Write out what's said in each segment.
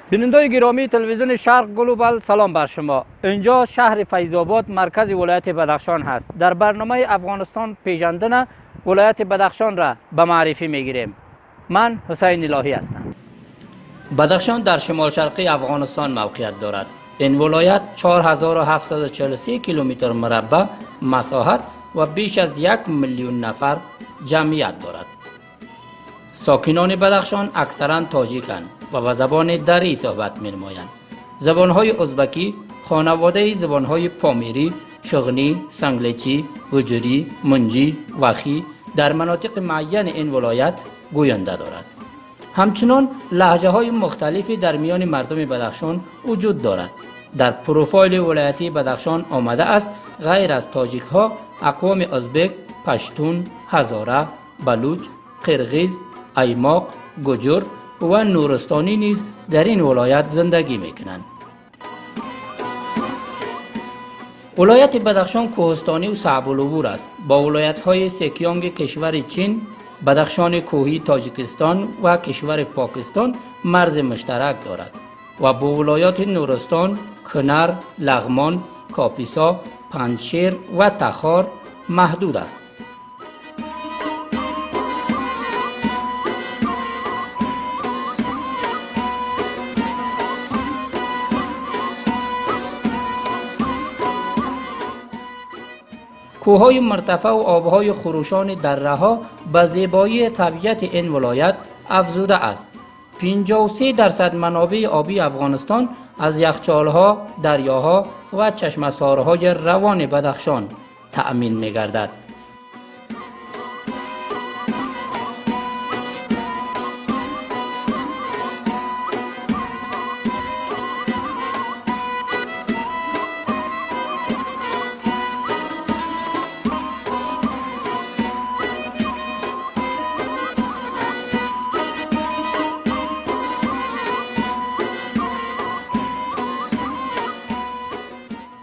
بینندگان گرامی تلویزیون شرق گلوبال سلام بر شما. اینجا شهر فیض‌آباد مرکز ولایت بدخشان هست. در برنامه افغانستان پیژندن ولایت بدخشان را به معرفی میگیریم. من حسین الهی هستم. بدخشان در شمال شرقی افغانستان موقعیت دارد. این ولایت 4743 کیلومتر مربع مساحت و بیش از 1 میلیون نفر جمعیت دارد. ساکنان بدخشان اکثرا تاجیکند و به زبان دری صحبت می‌نمایند. زبان‌های ازبکی خانواده زبان‌های پامیری، شغنی، سنگلیچی، گجری، منجی، وخی در مناطق معین این ولایت گوینده دارد. همچنان لهجه‌های مختلفی در میان مردم بدخشان وجود دارد. در پروفایل ولایتی بدخشان آمده است غیر از تاجیک‌ها اقوام ازبک، پشتون، هزاره، بلوچ، قرغیز، ایماق، گجر و نورستانی نیز در این ولایت زندگی میکنند. ولایت بدخشان کوهستانی و صعب العبور است. با ولایت‌های سکیانگ کشور چین، بدخشان کوهی تاجیکستان و کشور پاکستان مرز مشترک دارد و با ولایات نورستان، کنر، لغمان، کاپیسا، پنجشیر و تخار محدود است. کوههای مرتفع و آبهای خروشان دره‌ها به زیبایی طبیعت این ولایت افزوده است. 53% منابع آبی افغانستان از یخچال‌ها، دریاها و چشمه‌سارهای روان بدخشان تأمین می‌گردد.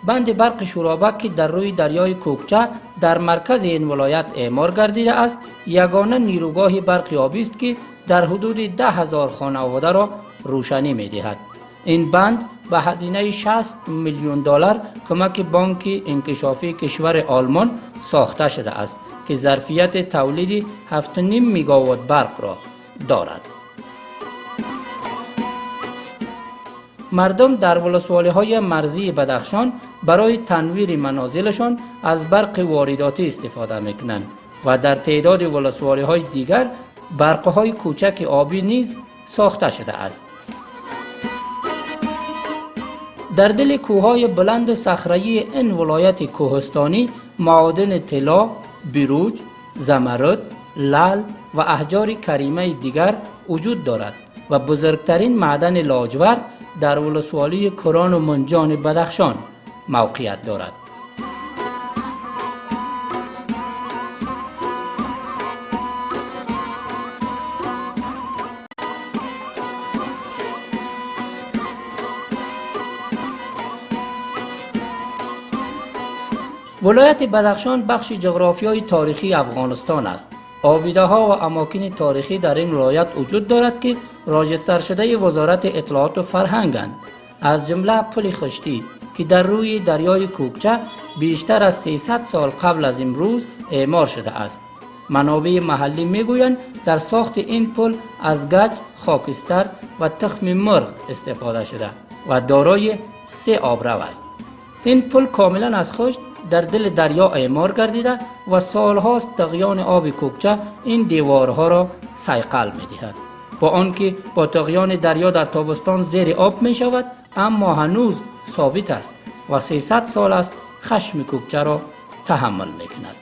بند برق شورابک که در روی دریای کوکچه در مرکز این ولایت اعمار گردیده است، یگانه نیروگاه برق آبی است که در حدود 10,000 خانواده را روشنی می‌دهد. این بند به هزینه 60 میلیون دلار کمک بانک انکشافی کشور آلمان ساخته شده است که ظرفیت تولید 7.5 میگاوات برق را دارد. مردم در ولسوالی‌های مرزی بدخشان برای تنویر منازلشان از برق وارداتی استفاده می‌کنند و در تعداد ولسوالی‌های دیگر برق‌های کوچک آبی نیز ساخته شده است. در دل کوههای بلند صخره‌ای این ولایت کوهستانی معادن طلا، بیروج، زمرد، لعل و احجار کریمه دیگر وجود دارد و بزرگترین معدن لاجورد در ولسوالی کران و منجان بدخشان موقعیت دارد. ولایت بدخشان بخش جغرافیایی تاریخی افغانستان است. آبیده‌ها و اماکن تاریخی در این ولایت وجود دارد که راجستر شده وزارت اطلاعات و فرهنگند. از جمله پل خشتی که در روی دریای کوکچه بیشتر از 300 سال قبل از امروز اعمار شده است. منابع محلی میگویند در ساخت این پل از گچ، خاکستر و تخم مرغ استفاده شده و دارای 3 آبرو است. این پل کاملا از خشت در دل دریا اعمار گردیده و سالهاست طغیان آب کوکچه این دیوارها را صیقل می‌دهد. با آنکه با طغیان دریا در تابستان زیر آب می شود، اما هنوز ثابت است و 300 سال است خشم کوکچه را تحمل می کند.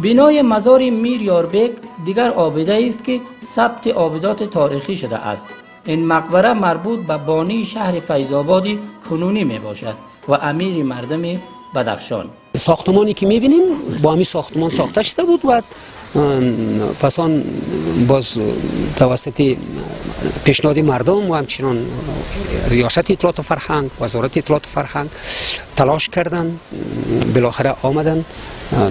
بنای مزار میر یاربک دیگر آبیده است که ثبت آبیدات تاریخی شده است. این مقبره مربوط به بانی شهر فیض‌آباد کنونی می باشد و امیر مردم بدخشان. ساختمانی که می‌بینیم با همین ساختمان ساخته شده بود و پس آن باز توسط پیشنهاد مردم و همچنان ریاست اطلاعات و فرهنگ، وزارت اطلاعات و فرهنگ تلاش کردن، بالاخره آمدن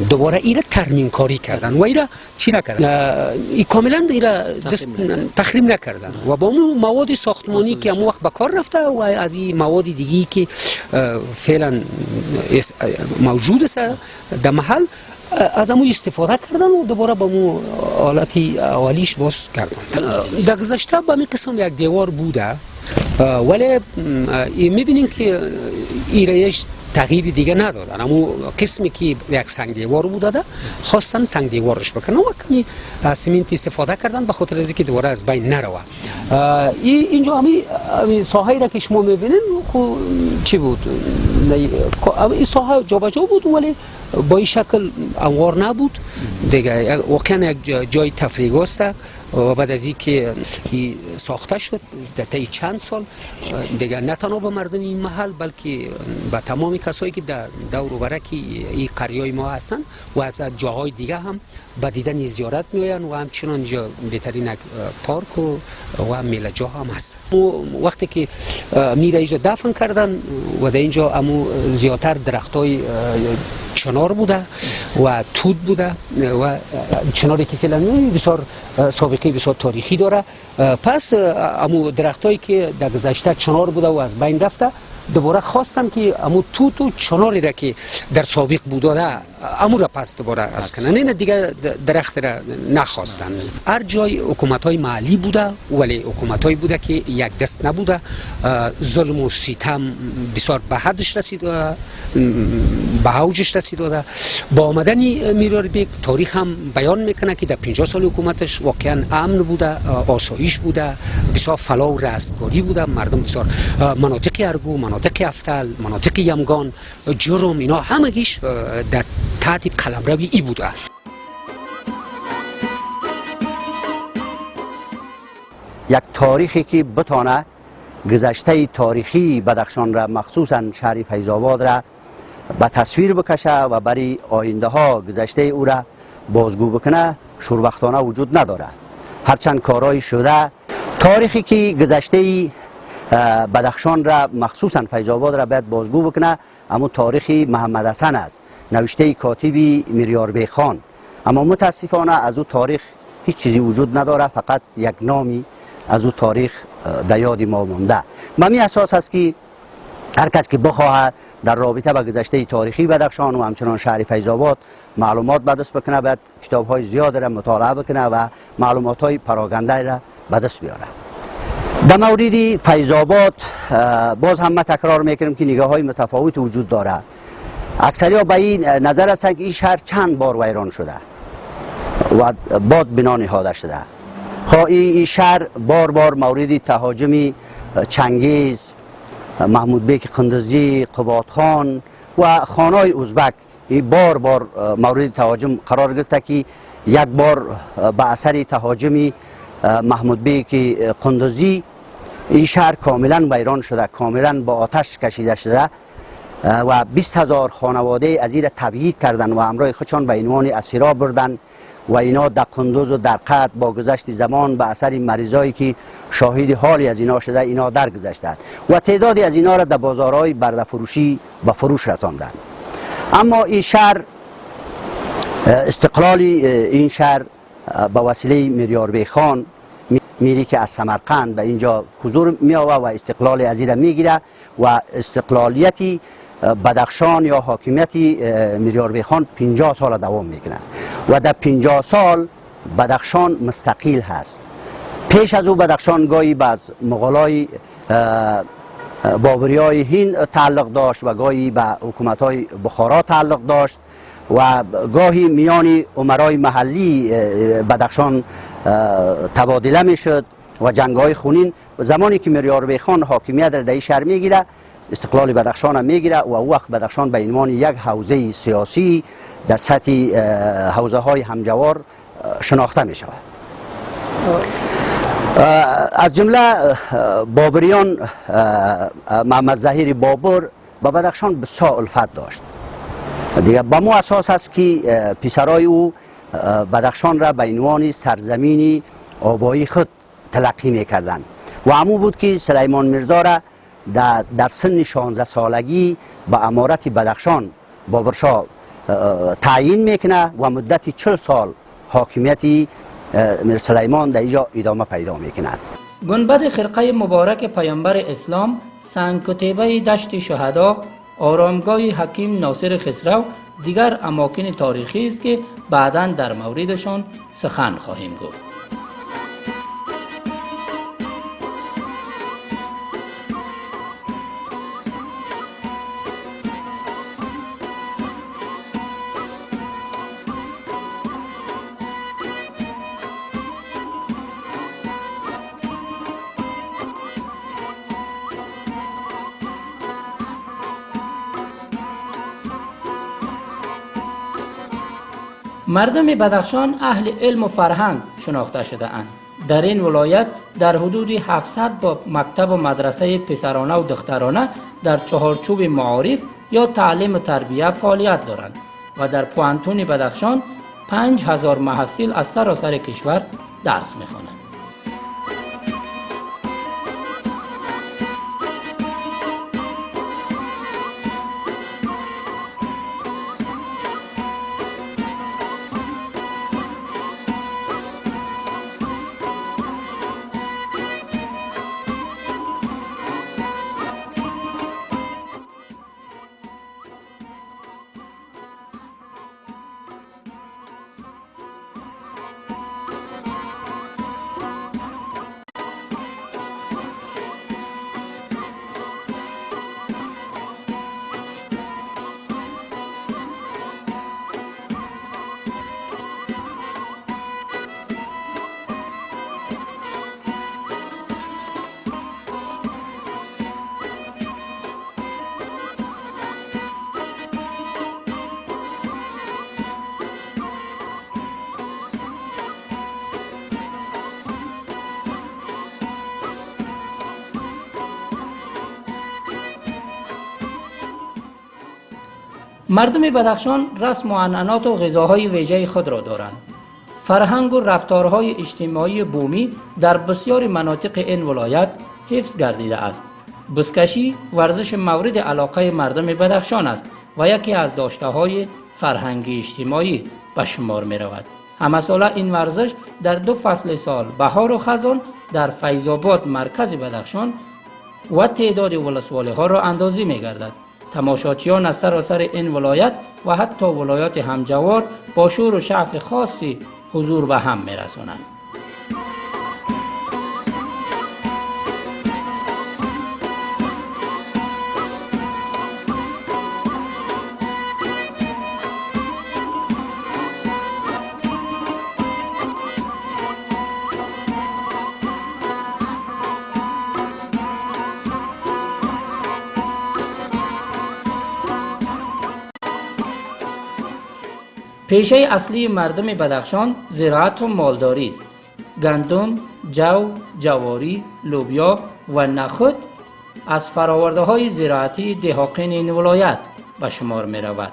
دوباره ایره ترمیم کاری کردن و ایره چی نکردن؟ کاملا ایره تخریب نکردن و با اون مواد ساختمانی که امو وقت به کار رفته و از این مواد دیگی که فعلا موجود است در محل از امو استفاده کردن و دوباره با مو حالتی اولیش باز کردن. در گذشته به می قسم یک دیوار بوده ولی میبینیم که ایرهش تغییر دیگه ندادن. اما قسمی که یک سنگ دیوار بوده خواستن سنگ دیوارش بکنن و کمی سیمنت استفاده کردن به خاطر اینکه دوباره از بین نروه. اینجا همین ساحه‌ای را که شما میبینین چی بود؟ این ساحه جابجا بود ولی با این شکل انوار نبود دیگه. واقعا یک جای تفریح است و بعد از اینکه ساخته شد در طی چند سال دیگه نه تنها به مردم این محل بلکه به تمام کسایی که در دور و برک این قریه ما هستن و از جاهای دیگه هم به دیدن زیارت میآیند و همچنان اینجا بهترین پارک و میله جا هم هست. وقتی که میره اینجا دفن کردن و در اینجا امو زیادتر درختای چنار بوده و توت بوده و چناری که فعلا بسیار سابقه بسیار تاریخی داره. پس امو درختایی که در گذشته چنار بوده و از بین رفته دوباره خواستن که امو توت و چناری را که در سابق بوده امو را پس دوباره از کنن. این دیگه درخت را نخواستن. هر جای حکومت‌های محلی بوده ولی حکومت‌هایی بوده که یک دست نبوده. ظلم و ستم بسیار به حدش رسیده، به اوجش رسیده. با آمدن میرار بیگ تاریخ هم بیان میکنه که در 50 سال حکومتش واقعا امن بوده، آسایش بوده، بسیار فلاح و رستگاری بوده. مردم بسیار مناطق ارگو، مناطق افتل، مناطق یمگان، جرم اینا همگیش در تحت قلمرو ای بوده. یک تاریخی که بتانه گذشته تاریخی بدخشان را مخصوصا شهر فیض‌آباد را به تصویر بکشه و برای آینده ها گذشته او را بازگو بکنه شوربختانه وجود نداره. هرچند کارهای شده تاریخی که گذشته بدخشان را مخصوصا فیض‌آباد را باید بازگو بکنه اما تاریخ محمد حسن است، نوشته کاتبی میریار بیگ خان. اما متاسفانه از او تاریخ هیچ چیزی وجود نداره، فقط یک نامی از او تاریخ در یاد ما مانده. به می اساس است که هر کس که بخواهد در رابطه با گذشته تاریخی بدخشان و همچنان شهر فیض‌آباد معلومات به دست بکنه باید کتاب‌های زیاد را مطالعه بکنه و معلومات‌های پراکنده را به دست بیاره. در مورد فیض‌آباد باز هم ما تکرار میکنم که نگاه‌های متفاوت وجود داره. اکثریت به این نظر هستند که این شهر چند بار ویران شده و باد بنا نهاده شده. این شهر بار بار مورد تهاجم چنگیز، محمود بیگ قندزی، قباد خان و خانای ازبک بار بار مورد تهاجم قرار گرفته که یک بار به اثر تهاجم محمود بیگ قندزی این شهر کاملا ویران شده، کاملا با آتش کشیده شده و 20,000 خانواده از این تبعید کردن و همراه خودشان به عنوان اسیرا بردن و اینا در قندوز و در قد با گذشت زمان به اثر مریضایی که شاهد حالی از اینا شده اینا درگذشتند و تعدادی از اینا را در بازارهای برده فروشی به فروش رساندند. اما این شهر استقلال این شهر به وسیله میریار بیگ خان میری که از سمرقند به اینجا حضور میآوه و استقلال از این میگیره و استقلالیتی بدخشان یا حاکمیت میریار بیگ خان 50 سال دوام میکنه و در 50 سال بدخشان مستقل هست. پیش از او بدخشان گاهی باز مغولای بابریای هند تعلق داشت و گاهی به حکومت‌های بخارا تعلق داشت و گاهی میان امرای محلی بدخشان تبادله میشد و جنگ‌های خونین. زمانی که میریار بیگ خان حاکمیت را در این شهر میگیره استقلال بدخشان را میگیره و او وقت بدخشان به عنوان یک حوزه سیاسی در سطح حوزه های همجوار شناخته می شود. از جمله بابریان محمد ظهیر بابر با بدخشان بسیار الفت داشت دیگه. با مو اساس است که پسرای او بدخشان را به عنوان سرزمینی آبایی خود تلقی میکردند و همو بود که سلیمان میرزا را در سن 16 سالگی به امارت بدخشان بابرشاه تعیین میکنه و مدت 40 سال حاکمیت میر سلیمان در اینجا ادامه پیدا میکند. گنبد خرقه مبارک پیامبر اسلام، سنگکتیبه دشت شهدا، آرامگاه حکیم ناصر خسرو دیگر اماکن تاریخی است که بعداً در موردشان سخن خواهیم گفت. مردم بدخشان اهل علم و فرهنگ شناخته شده اند. در این ولایت در حدود 700 با مکتب و مدرسه پسرانه و دخترانه در چهارچوب معارف یا تعلیم و تربیه فعالیت دارند و در پوانتون بدخشان 5000 محصل از سراسر کشور درس می‌خوانند. مردم بدخشان رسم و عنعنات و غذاهای ویژه خود را دارند. فرهنگ و رفتارهای اجتماعی بومی در بسیاری مناطق این ولایت حفظ گردیده است. بزکشی ورزش مورد علاقه مردم بدخشان است و یکی از داشته‌های فرهنگی اجتماعی به شمار می رود. همه ساله این ورزش در 2 فصل سال، بهار و خزان، در فیض‌آباد مرکز بدخشان و تعداد ولسوالی‌ها را اندازی می گردد. تماشاچیان از سراسر این ولایت و حتی ولایات همجوار با شور و شعف خاصی حضور به هم می رسانند. پیشه اصلی مردم بدخشان زراعت و مالداری است. گندم، جو، جواری، لوبیا و نخود از فراورده های زراعتی دهاقین این ولایت به شمار می رود.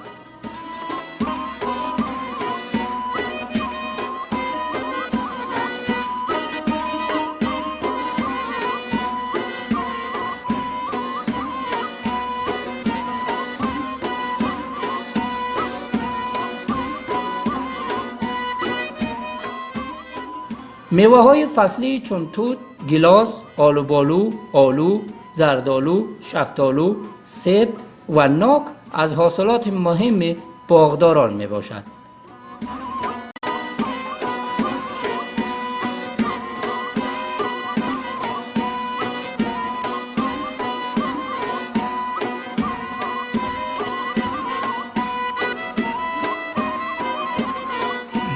میوه های فصلی چون توت، گیلاس، آلوبالو، آلو، زردآلو، شفتالو، سیب و ناک از حاصلات مهم باغداران می باشد.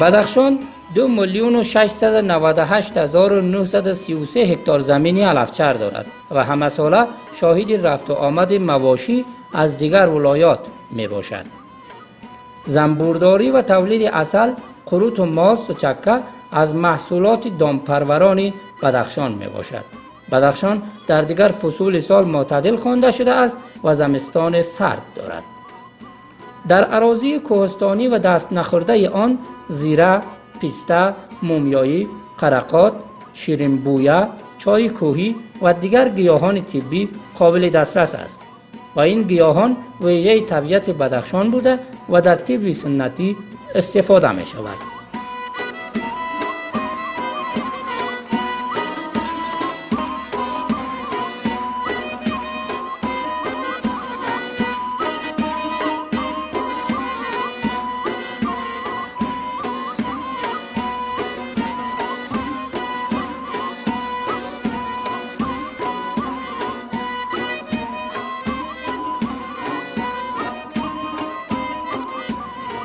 بدخشان 2,698,933 هکتار زمینی علفچر دارد و همه ساله شاهد رفت و آمد مواشی از دیگر ولایات می باشد. زنبورداری و تولید عسل، قروت و ماست و چکه از محصولات دامپروران بدخشان می باشد. بدخشان در دیگر فصول سال معتدل خوانده شده است و زمستان سرد دارد. در اراضی کوهستانی و دست نخورده آن زیره، پیسته، مومیایی، قرقات، شیرین بویه، چای کوهی و دیگر گیاهان طبی قابل دسترس است و این گیاهان ویژه طبیعت بدخشان بوده و در طب سنتی استفاده می شود.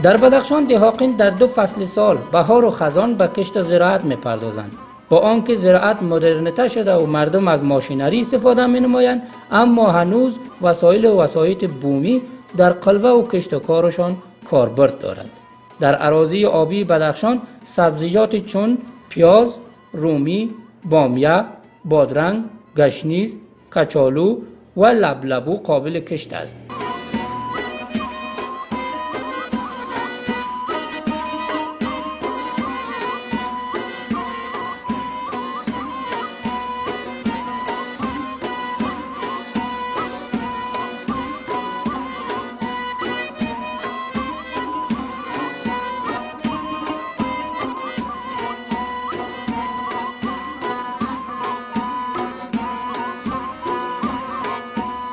در بدخشان دهاقین در 2 فصل سال بهار و خزان به کشت و زراعت می‌پردازند. با آنکه زراعت مدرنیته شده و مردم از ماشینری استفاده می‌نمایند، اما هنوز وسایل و وسایط بومی در قلبه و کشت و کارشان کاربرد دارد. در اراضی آبی بدخشان سبزیجات چون پیاز، رومی، بامیه، بادرنگ، گشنیز، کچالو و لبلبو قابل کشت است.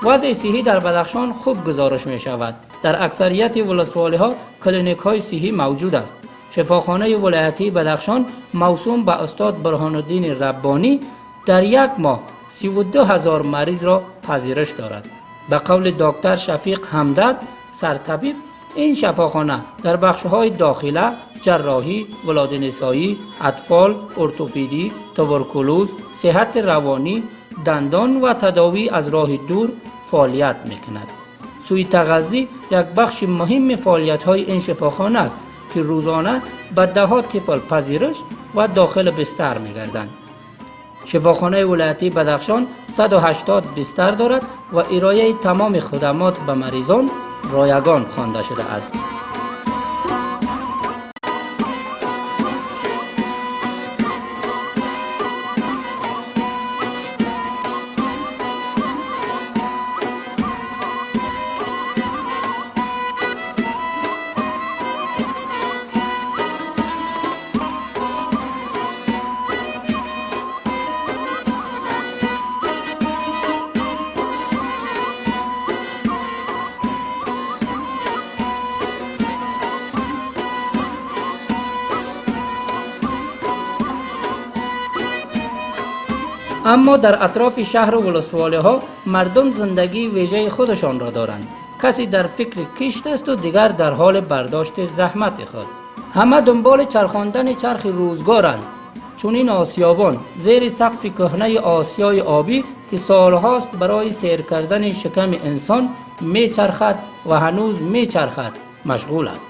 وضع صحی در بدخشان خوب گزارش می شود. در اکثریت ولسوالی ها کلینیک های صحی موجود است. شفاخانه ولایتی بدخشان موسوم به استاد برهان الدین ربانی در یک ماه 32,000 مریض را پذیرش دارد. به قول دکتر شفیق همدرد سرطبیب، این شفاخانه در بخش های داخله، جراحی، ولادت نسایی، اطفال، ارتوپدی، توبرکولوز، صحت روانی، دندان و تداوی از راه دور فعالیت میکند. سوی تغذی یک بخش مهم فعالیت های این شفاخانه است که روزانه به ده‌ها طفل پذیرش و داخل بستر میگردند. شفاخانه ولایتی بدخشان 180 بستر دارد و ارائه تمام خدمات به مریضان رایگان خوانده شده است. اما در اطراف شهر و ولسوالی ها مردم زندگی ویژه خودشان را دارند. کسی در فکر کشت است و دیگر در حال برداشت زحمت خود. همه دنبال چرخاندن چرخ روزگارند. چون این آسیابان زیر سقف کهنه آسیای آبی که سالهاست برای سیر کردن شکم انسان میچرخد و هنوز میچرخد مشغول است.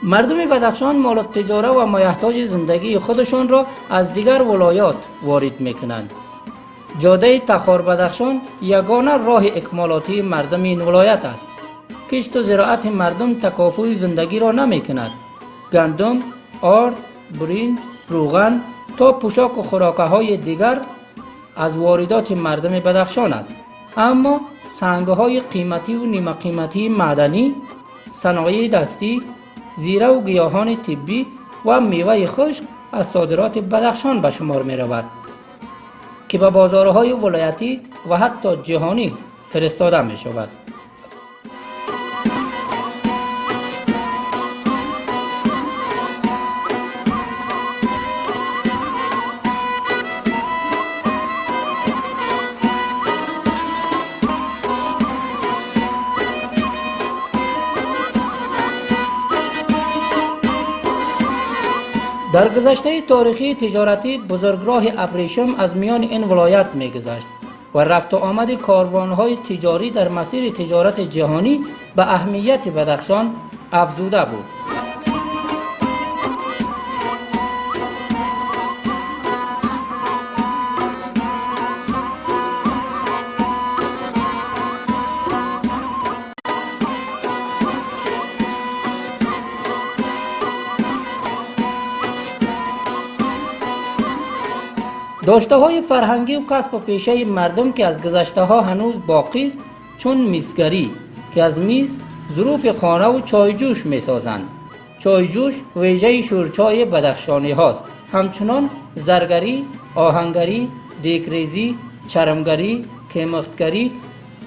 مردم بدخشان مال التجاره و مایحتاج زندگی خودشان را از دیگر ولایات وارد میکنند. جاده تخار بدخشان یگانه راه اکمالاتی مردم این ولایت است. کشت و زراعت مردم تکافوی زندگی را نمیکند. گندم، آرد، برنج، روغن تا پوشاک و خوراکه های دیگر از واردات مردم بدخشان است. اما سنگ های قیمتی و نیمه قیمتی معدنی، صنایع دستی، زیره و گیاهان طبی و میوه خشک از صادرات بدخشان به شمار می رود که به بازارهای ولایتی و حتی جهانی فرستاده می شود. در گذشته تاریخی تجارتی بزرگراه ابریشم از میان این ولایت می‌گذشت و رفت و آمد کاروان‌های تجاری در مسیر تجارت جهانی به اهمیت بدخشان افزوده بود. داشته های فرهنگی و کسب و پیشه مردم که از گذشته ها هنوز باقی است، چون میزگری که از میز ظروف خانه و چایجوش می سازند. چایجوش ویژه شورچای بدخشانی هاست. همچنان زرگری، آهنگری، دیگریزی، چرمگری، کیمختگری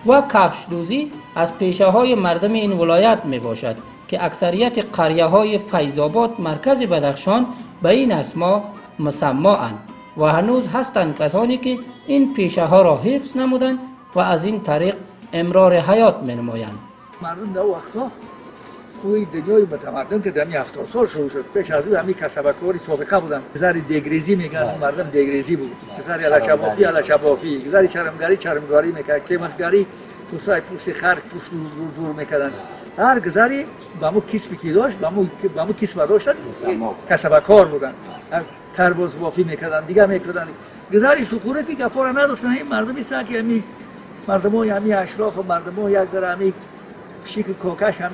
و کفش دوزی از پیشه های مردم این ولایت می باشد که اکثریت قریه های فیض آباد مرکز بدخشان به این اسما مسمااند و هنوز هستند کسانی که این پیشه ها را حفظ نمودند و از این طریق امرار حیات می نمایند. مردم در وقتا خوی دنیای متمدن که در 70 سال شروع شد. پیش از او همین کسبکاری سابقه بودن. گذاری دیگریزی میگن، مردم دیگریزی بود. گذاری علشبافی، گذاری چرمگاری میکرد، کیمختگری پوستای پوست خرک پوست رو جور میکردن. هر گذاری با مو کسبی که داشت، با مو کسب داشتن، کسبکار بودن. تربوز بافی میکردن، دیگه میکردن. گذاری شکورتی که پورا نداشتن. این مردمی است که همین مردمای همین اشراف و مردمای یک ذره همین شیک کوکش هم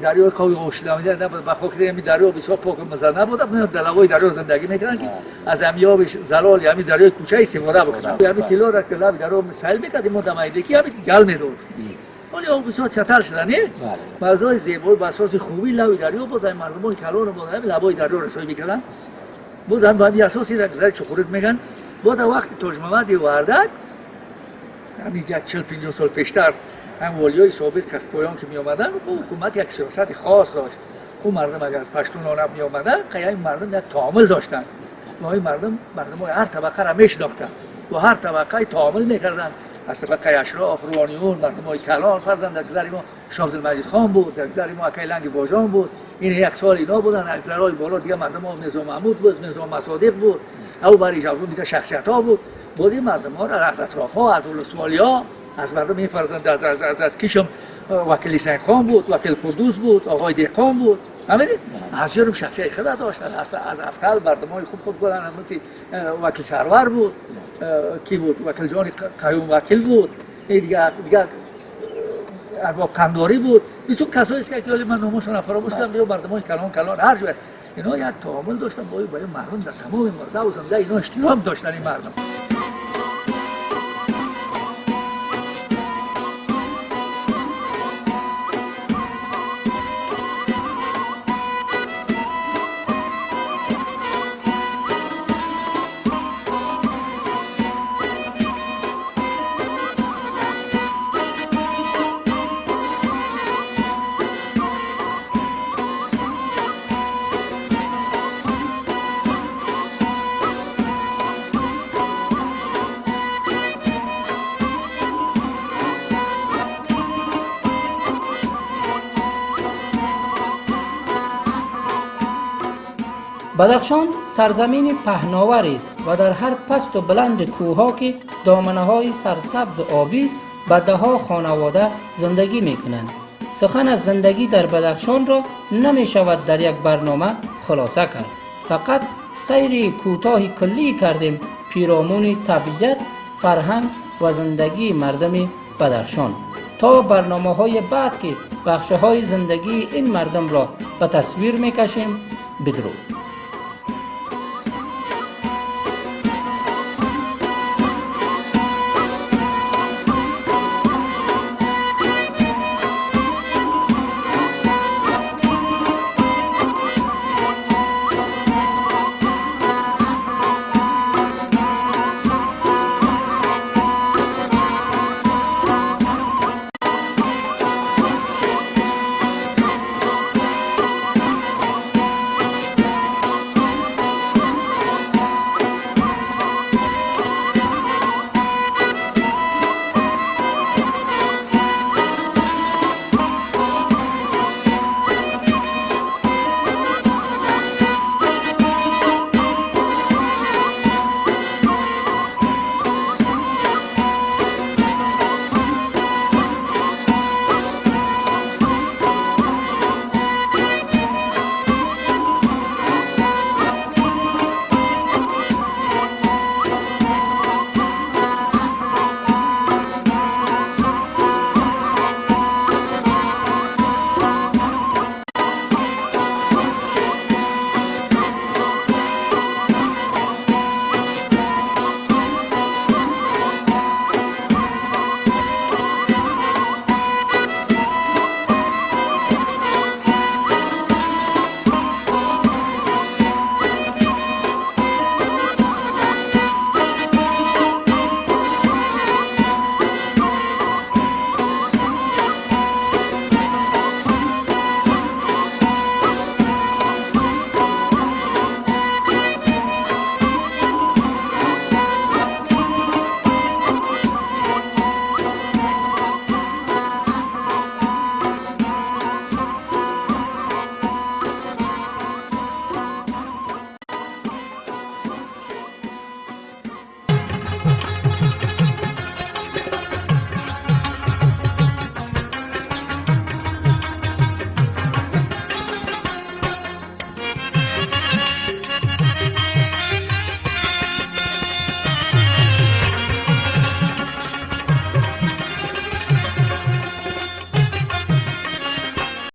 دریا کوی اوشلامی نبود. بخاطر همین دریا بسیار پاک و مزه نبود. من دلوای دریا زندگی میکردن که از همیابش زلال همین دریای کوچه استفاده بکنن. همین کیلو را که لب دریا سیل میکردیم مدامایده که همین جل میداد. ولی اون بسیار چتر شدن نه. بعضای زیبایی با اساس خوبی لب دریا بود. مردمان کلان بود. همین لبای دریا رسوایی میکردن. بود هم با همین اساسی در گذر چخورت میگن. بود وقت تاج محمد وردک همین 40-50 سال پیشتر هم والیای سابق از پایان که می آمدن حکومت یک سیاست خاص داشت. اون مردم اگر از پشتون آنها می آمدن این مردم یک تعامل داشتن و این مردم هر طبقه را میشناختن و هر طبقه تعامل میکردن. از طبقه اشراف، روحانیون، مردم کلان فرزند در گذر ما شاه عبدالمجید خان بود، در گذر ما اکیلنگ باجان بود. این یک سال اینا بودن. از گذرهای بالا دیگه مردم نظام محمود بود، نظام مصادیق بود، او برای جوون دیگه شخصیت ها بود. باز این مردم ها را از اطراف ها، از ولسوالیا، از مردم این فرزند از کیشم وکیل حسین خان بود، وکیل قدوس بود، آقای دهقان بود. همین از جرم شخصیت خود داشتن. از افتال مردمای خوب بودن. مثل وکیل سرور بود، کی بود؟ وکیل جان قیوم وکیل بود. دیگه ارباب قنداری بود. بسیار کسایی است که من نامشون فراموش کردم. مردمای کلان هر جای اینا یک تعامل داشتن با مردم در تمام مرده و زنده. اینا اشتراک داشتن این مردم. بدخشان سرزمین پهناوری است و در هر پست و بلند کوهها که دامنه‌های سرسبز و آبی است بدها خانواده زندگی می‌کنند. سخن از زندگی در بدخشان را نمی‌شود در یک برنامه خلاصه کرد. فقط سیر کوتاهی کلی کردیم پیرامون طبیعت، فرهنگ و زندگی مردم بدخشان. تا برنامه‌های بعد که بخش‌های زندگی این مردم را به تصویر می‌کشیم، بدرود.